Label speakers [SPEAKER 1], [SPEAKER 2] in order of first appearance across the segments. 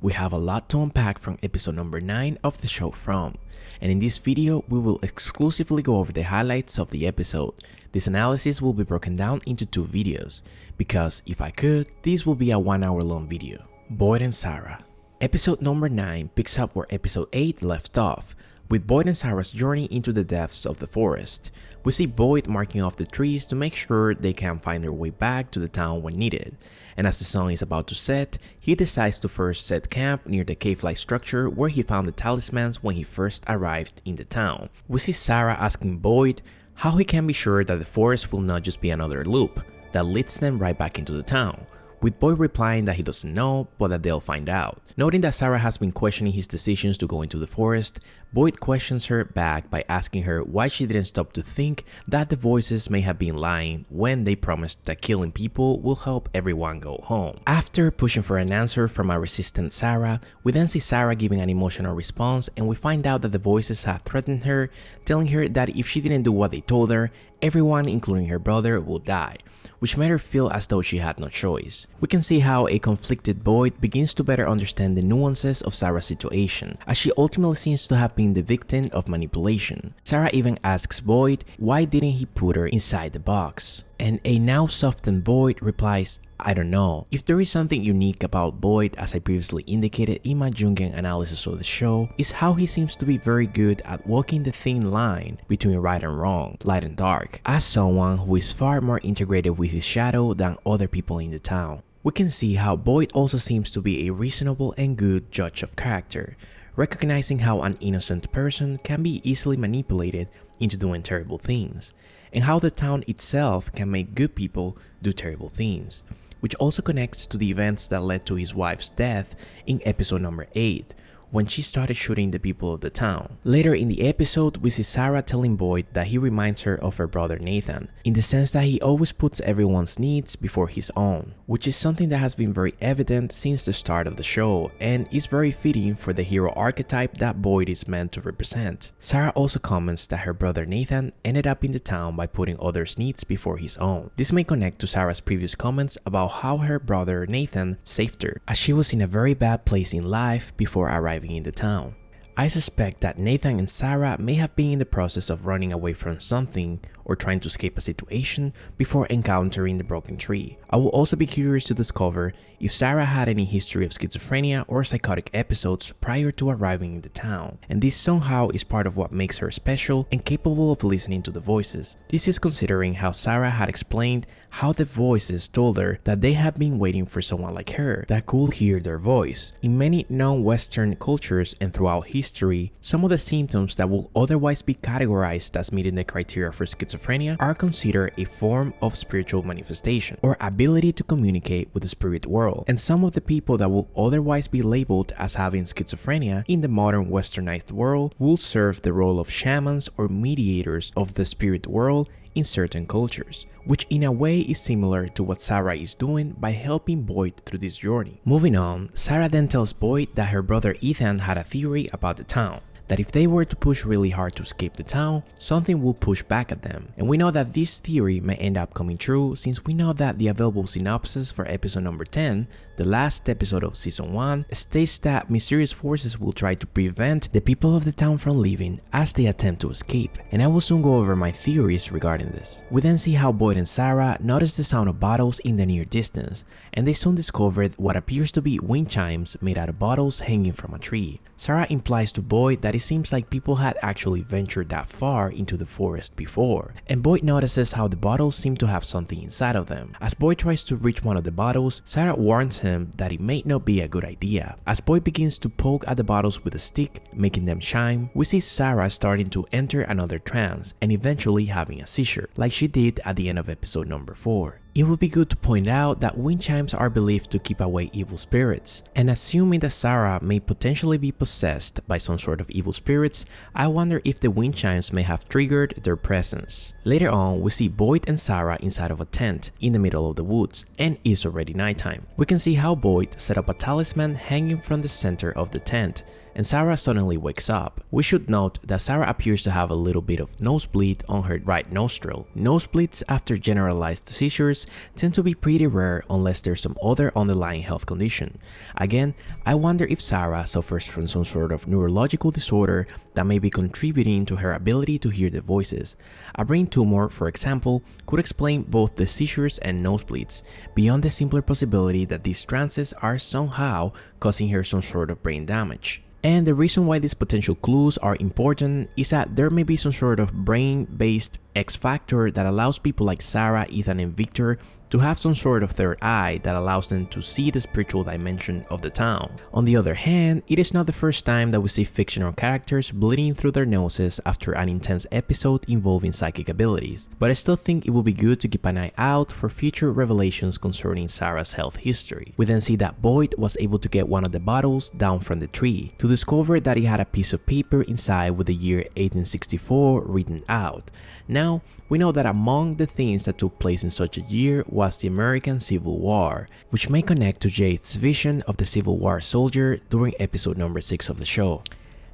[SPEAKER 1] We have a lot to unpack from episode number 9 of the show From, and in this video we will exclusively go over the highlights of the episode. This analysis will be broken down into 2 videos, because if I could, this will be a 1-hour long video. Boyd and Sara. Episode number 9 picks up where episode 8 left off, with Boyd and Sara's journey into the depths of the forest. We see Boyd marking off the trees to make sure they can find their way back to the town when needed, and as the sun is about to set, he decides to first set camp near the cave-like structure where he found the talismans when he first arrived in the town. We see Sara asking Boyd how he can be sure that the forest will not just be another loop that leads them right back into the town, with Boyd replying that he doesn't know, but that they'll find out. Noting that Sara has been questioning his decisions to go into the forest, Boyd questions her back by asking her why she didn't stop to think that the voices may have been lying when they promised that killing people will help everyone go home. After pushing for an answer from a resistant Sara, we then see Sara giving an emotional response, and we find out that the voices have threatened her, telling her that if she didn't do what they told her, everyone, including her brother, will die, which made her feel as though she had no choice. We can see how a conflicted Boyd begins to better understand the nuances of Sara's situation, as she ultimately seems to have been the victim of manipulation. Sara even asks Boyd why didn't he put her inside the box, and a now softened Boyd replies, "I don't know." If there is something unique about Boyd, as I previously indicated in my Jungian analysis of the show, is how he seems to be very good at walking the thin line between right and wrong, light and dark, as someone who is far more integrated with his shadow than other people in the town. We can see how Boyd also seems to be a reasonable and good judge of character, recognizing how an innocent person can be easily manipulated into doing terrible things, and how the town itself can make good people do terrible things, which also connects to the events that led to his wife's death in episode number 8, when she started shooting the people of the town. Later in the episode, we see Sara telling Boyd that he reminds her of her brother Nathan, in the sense that he always puts everyone's needs before his own, which is something that has been very evident since the start of the show, and is very fitting for the hero archetype that Boyd is meant to represent. Sara also comments that her brother Nathan ended up in the town by putting others' needs before his own. This may connect to Sara's previous comments about how her brother Nathan saved her, as she was in a very bad place in life before arriving in the town. I suspect that Nathan and Sara may have been in the process of running away from something or trying to escape a situation before encountering the broken tree. I will also be curious to discover if Sara had any history of schizophrenia or psychotic episodes prior to arriving in the town, and this somehow is part of what makes her special and capable of listening to the voices. This is considering how Sara had explained how the voices told her that they had been waiting for someone like her that could hear their voice. In many non-Western cultures and throughout history, some of the symptoms that will otherwise be categorized as meeting the criteria for schizophrenia are considered a form of spiritual manifestation or ability to communicate with the spirit world, and some of the people that will otherwise be labeled as having schizophrenia in the modern westernized world will serve the role of shamans or mediators of the spirit world in certain cultures, which in a way is similar to what Sara is doing by helping Boyd through this journey. Moving on, Sara then tells Boyd that her brother Ethan had a theory about the town, that if they were to push really hard to escape the town, something will push back at them. And we know that this theory may end up coming true, since we know that the available synopsis for episode number 10, the last episode of season 1, states that mysterious forces will try to prevent the people of the town from leaving as they attempt to escape, and I will soon go over my theories regarding this. We then see how Boyd and Sara notice the sound of bottles in the near distance, and they soon discovered what appears to be wind chimes made out of bottles hanging from a tree. Sara implies to Boyd that it seems like people had actually ventured that far into the forest before, and Boyd notices how the bottles seem to have something inside of them. As Boyd tries to reach one of the bottles, Sara warns him that it may not be a good idea. As Boyd begins to poke at the bottles with a stick, making them chime, we see Sara starting to enter another trance and eventually having a seizure, like she did at the end of episode number 4. It would be good to point out that wind chimes are believed to keep away evil spirits, and assuming that Sara may potentially be possessed by some sort of evil spirits, I wonder if the wind chimes may have triggered their presence. Later on, we see Boyd and Sara inside of a tent in the middle of the woods, and it's already nighttime. We can see how Boyd set up a talisman hanging from the center of the tent, and Sara suddenly wakes up. We should note that Sara appears to have a little bit of nosebleed on her right nostril. Nosebleeds after generalized seizures tend to be pretty rare unless there's some other underlying health condition. Again, I wonder if Sara suffers from some sort of neurological disorder that may be contributing to her ability to hear the voices. A brain tumor, for example, could explain both the seizures and nosebleeds, beyond the simpler possibility that these trances are somehow causing her some sort of brain damage. And the reason why these potential clues are important is that there may be some sort of brain-based X factor that allows people like Sara, Ethan, and Victor to have some sort of third eye that allows them to see the spiritual dimension of the town. On the other hand, it is not the first time that we see fictional characters bleeding through their noses after an intense episode involving psychic abilities, but I still think it will be good to keep an eye out for future revelations concerning Sara's health history. We then see that Boyd was able to get one of the bottles down from the tree, to discover that it had a piece of paper inside with the year 1864 written out. Now, we know that among the things that took place in such a year was the American Civil War, which may connect to Jade's vision of the Civil War soldier during episode number 6 of the show.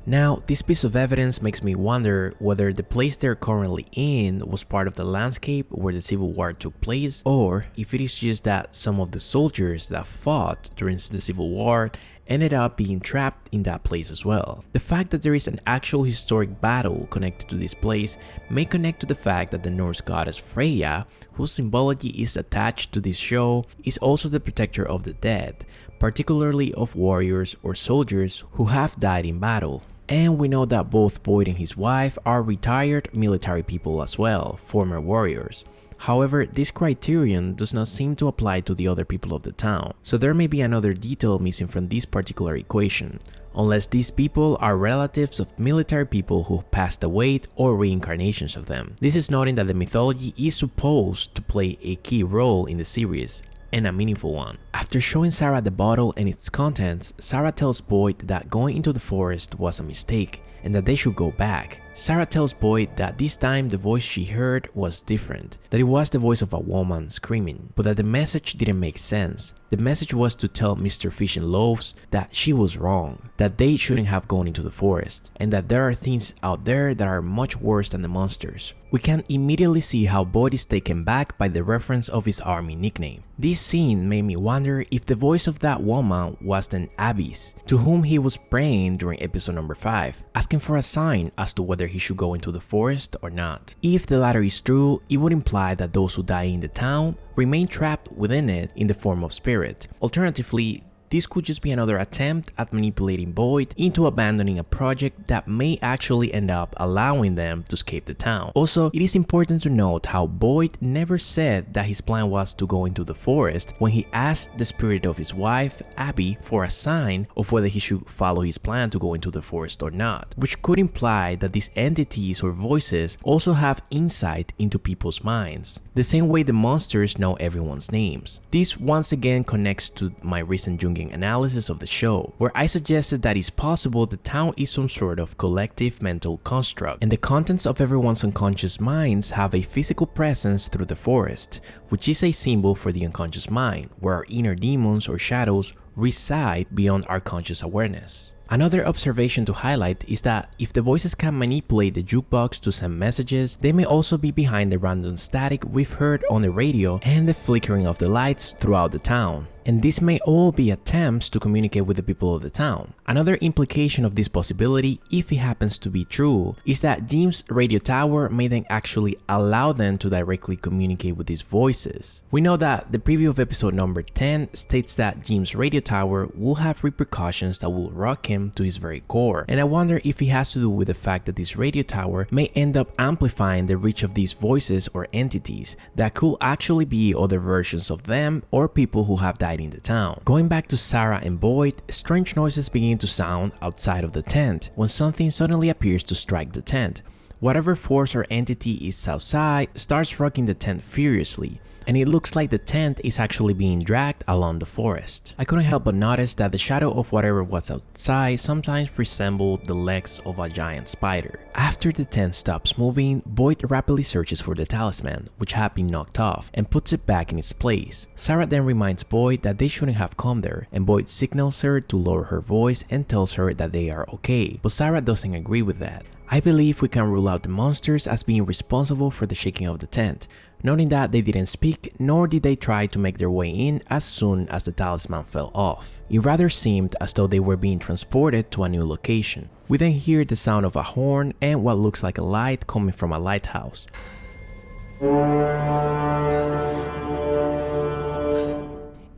[SPEAKER 1] Now, this piece of evidence makes me wonder whether the place they're currently in was part of the landscape where the Civil War took place, or if it is just that some of the soldiers that fought during the Civil War ended up being trapped in that place as well. The fact that there is an actual historic battle connected to this place may connect to the fact that the Norse goddess Freya, whose symbology is attached to this show, is also the protector of the dead, particularly of warriors or soldiers who have died in battle. And we know that both Boyd and his wife are retired military people as well, former warriors. However, this criterion does not seem to apply to the other people of the town, so there may be another detail missing from this particular equation, unless these people are relatives of military people who passed away or reincarnations of them. This is noting that the mythology is supposed to play a key role in the series, and a meaningful one. After showing Sara the bottle and its contents, Sara tells Boyd that going into the forest was a mistake and that they should go back. Sara tells Boyd that this time the voice she heard was different, that it was the voice of a woman screaming, but that the message didn't make sense. The message was to tell Mr. Fish and Loaves that she was wrong, that they shouldn't have gone into the forest, and that there are things out there that are much worse than the monsters. We can immediately see how Boyd is taken back by the reference of his army nickname. This scene made me wonder if the voice of that woman was then Abby's, to whom he was praying during episode number 5, asking for a sign as to whether he should go into the forest or not. If the latter is true, it would imply that those who die in the town remain trapped within it in the form of spirit. Alternatively, this could just be another attempt at manipulating Boyd into abandoning a project that may actually end up allowing them to escape the town. Also, it is important to note how Boyd never said that his plan was to go into the forest when he asked the spirit of his wife, Abby, for a sign of whether he should follow his plan to go into the forest or not, which could imply that these entities or voices also have insight into people's minds, the same way the monsters know everyone's names. This once again connects to my recent Jungian analysis of the show, where I suggested that it's possible the town is some sort of collective mental construct, and the contents of everyone's unconscious minds have a physical presence through the forest, which is a symbol for the unconscious mind, where our inner demons or shadows reside beyond our conscious awareness. Another observation to highlight is that if the voices can manipulate the jukebox to send messages, they may also be behind the random static we've heard on the radio and the flickering of the lights throughout the town. And this may all be attempts to communicate with the people of the town. Another implication of this possibility, if it happens to be true, is that Jim's radio tower may then actually allow them to directly communicate with these voices. We know that the preview of episode number 10 states that Jim's radio tower will have repercussions that will rock him to his very core, and I wonder if it has to do with the fact that this radio tower may end up amplifying the reach of these voices or entities that could actually be other versions of them or people who have died in the town. Going back to Sara and Boyd, strange noises begin to sound outside of the tent when something suddenly appears to strike the tent. Whatever force or entity is outside starts rocking the tent furiously, and it looks like the tent is actually being dragged along the forest. I couldn't help but notice that the shadow of whatever was outside sometimes resembled the legs of a giant spider. After the tent stops moving, Boyd rapidly searches for the talisman, which had been knocked off, and puts it back in its place. Sara then reminds Boyd that they shouldn't have come there, and Boyd signals her to lower her voice and tells her that they are okay, but Sara doesn't agree with that. I believe we can rule out the monsters as being responsible for the shaking of the tent, noting that they didn't speak nor did they try to make their way in as soon as the talisman fell off. It rather seemed as though they were being transported to a new location. We then hear the sound of a horn and what looks like a light coming from a lighthouse.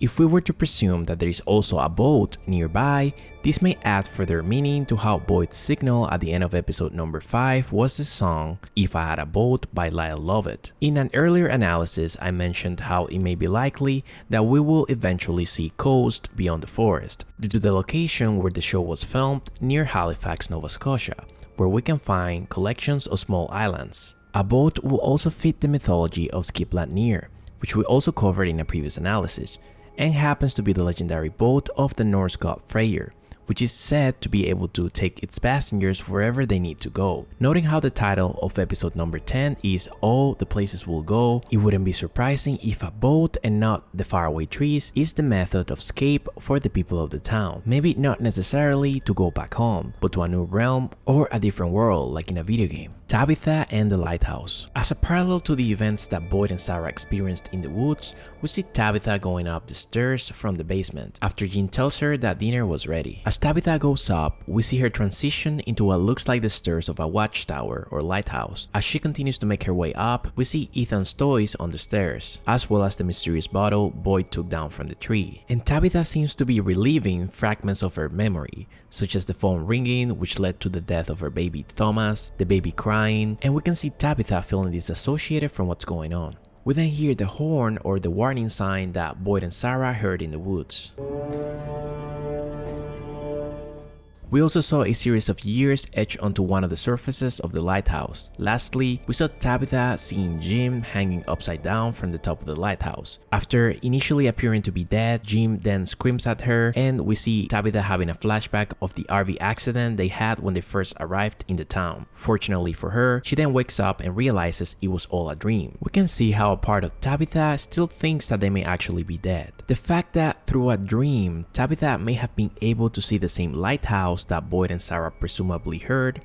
[SPEAKER 1] If we were to presume that there is also a boat nearby, this may add further meaning to how Boyd's signal at the end of episode number 5 was the song If I Had a Boat by Lyle Lovett. In an earlier analysis, I mentioned how it may be likely that we will eventually see coast beyond the forest, due to the location where the show was filmed near Halifax, Nova Scotia, where we can find collections of small islands. A boat will also fit the mythology of Skip Lanier, which we also covered in a previous analysis, and happens to be the legendary boat of the Norse god Freyr, which is said to be able to take its passengers wherever they need to go. Noting how the title of episode number 10 is All the Places We'll Go, it wouldn't be surprising if a boat and not the faraway trees is the method of escape for the people of the town. Maybe not necessarily to go back home, but to a new realm or a different world like in a video game. Tabitha and the Lighthouse. As a parallel to the events that Boyd and Sara experienced in the woods, we see Tabitha going up the stairs from the basement after Jean tells her that dinner was ready. As Tabitha goes up, we see her transition into what looks like the stairs of a watchtower or lighthouse. As she continues to make her way up, we see Ethan's toys on the stairs, as well as the mysterious bottle Boyd took down from the tree. And Tabitha seems to be reliving fragments of her memory, such as the phone ringing which led to the death of her baby Thomas, the baby crying, and we can see Tabitha feeling disassociated from what's going on. We then hear the horn or the warning sign that Boyd and Sara heard in the woods. We also saw a series of years etched onto one of the surfaces of the lighthouse. Lastly, we saw Tabitha seeing Jim hanging upside down from the top of the lighthouse. After initially appearing to be dead, Jim then screams at her, and we see Tabitha having a flashback of the RV accident they had when they first arrived in the town. Fortunately for her, she then wakes up and realizes it was all a dream. We can see how a part of Tabitha still thinks that they may actually be dead. The fact that through a dream, Tabitha may have been able to see the same lighthouse that Boyd and Sara presumably heard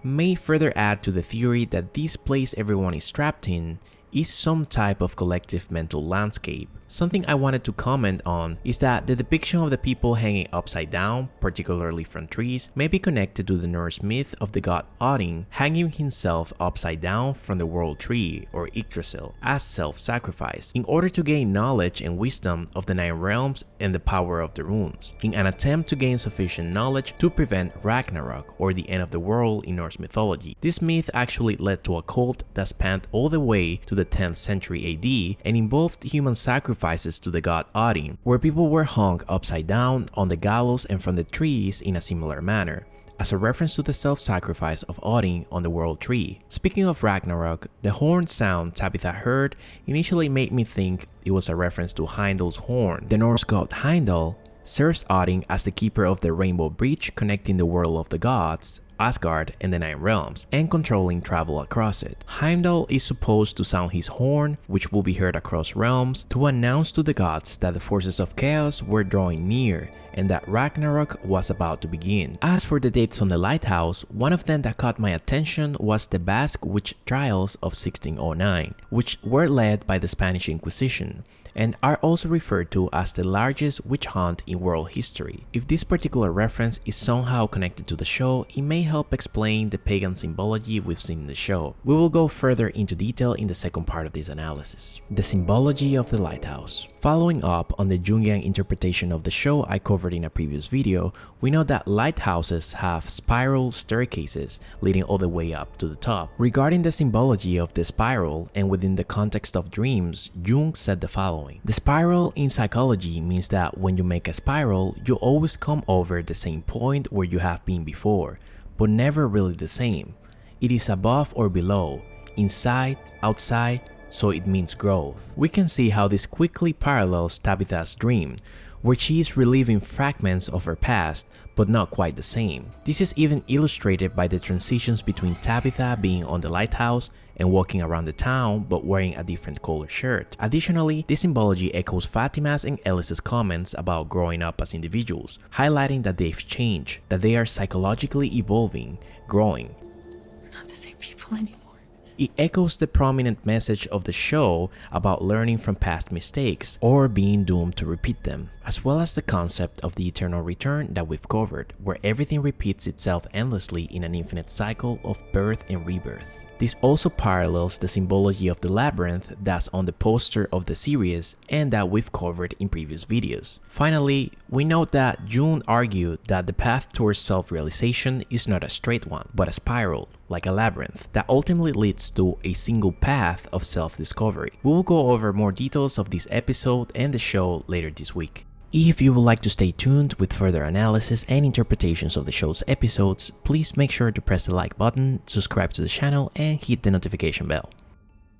[SPEAKER 1] may further add to the theory that this place everyone is trapped in is some type of collective mental landscape. Something I wanted to comment on is that the depiction of the people hanging upside down, particularly from trees, may be connected to the Norse myth of the god Odin hanging himself upside down from the world tree or Yggdrasil as self-sacrifice in order to gain knowledge and wisdom of the 9 realms and the power of the runes, in an attempt to gain sufficient knowledge to prevent Ragnarok or the end of the world in Norse mythology. This myth actually led to a cult that spanned all the way to the 10th century AD and involved human sacrifices to the god Odin, where people were hung upside down on the gallows and from the trees in a similar manner, as a reference to the self-sacrifice of Odin on the world tree. Speaking of Ragnarok, the horn sound Tabitha heard initially made me think it was a reference to Heimdall's horn. The Norse god Heimdall serves Odin as the keeper of the rainbow bridge connecting the world of the gods, Asgard, and the 9 realms, and controlling travel across it. Heimdall is supposed to sound his horn, which will be heard across realms, to announce to the gods that the forces of chaos were drawing near and that Ragnarok was about to begin. As for the dates on the lighthouse, one of them that caught my attention was the Basque witch trials of 1609, which were led by the Spanish Inquisition, and are also referred to as the largest witch hunt in world history. If this particular reference is somehow connected to the show, it may help explain the pagan symbology we've seen in the show. We will go further into detail in the second part of this analysis. The symbology of the lighthouse. Following up on the Jungian interpretation of the show I covered in a previous video, we know that lighthouses have spiral staircases leading all the way up to the top. Regarding the symbology of the spiral and within the context of dreams, Jung said the following. The spiral in psychology means that when you make a spiral, you always come over the same point where you have been before, but never really the same. It is above or below, inside, outside, so it means growth. We can see how this quickly parallels Tabitha's dream, where she is reliving fragments of her past, but not quite the same. This is even illustrated by the transitions between Tabitha being on the lighthouse and walking around the town but wearing a different color shirt. Additionally, this symbology echoes Fatima's and Ellis's comments about growing up as individuals, highlighting that they've changed, that they are psychologically evolving, growing.
[SPEAKER 2] We're not the same people anymore.
[SPEAKER 1] It echoes the prominent message of the show about learning from past mistakes or being doomed to repeat them, as well as the concept of the eternal return that we've covered, where everything repeats itself endlessly in an infinite cycle of birth and rebirth. This also parallels the symbology of the labyrinth that's on the poster of the series and that we've covered in previous videos. Finally, we note that June argued that the path towards self-realization is not a straight one, but a spiral, like a labyrinth, that ultimately leads to a single path of self-discovery. We will go over more details of this episode and the show later this week. If you would like to stay tuned with further analysis and interpretations of the show's episodes, please make sure to press the like button, subscribe to the channel, and hit the notification bell.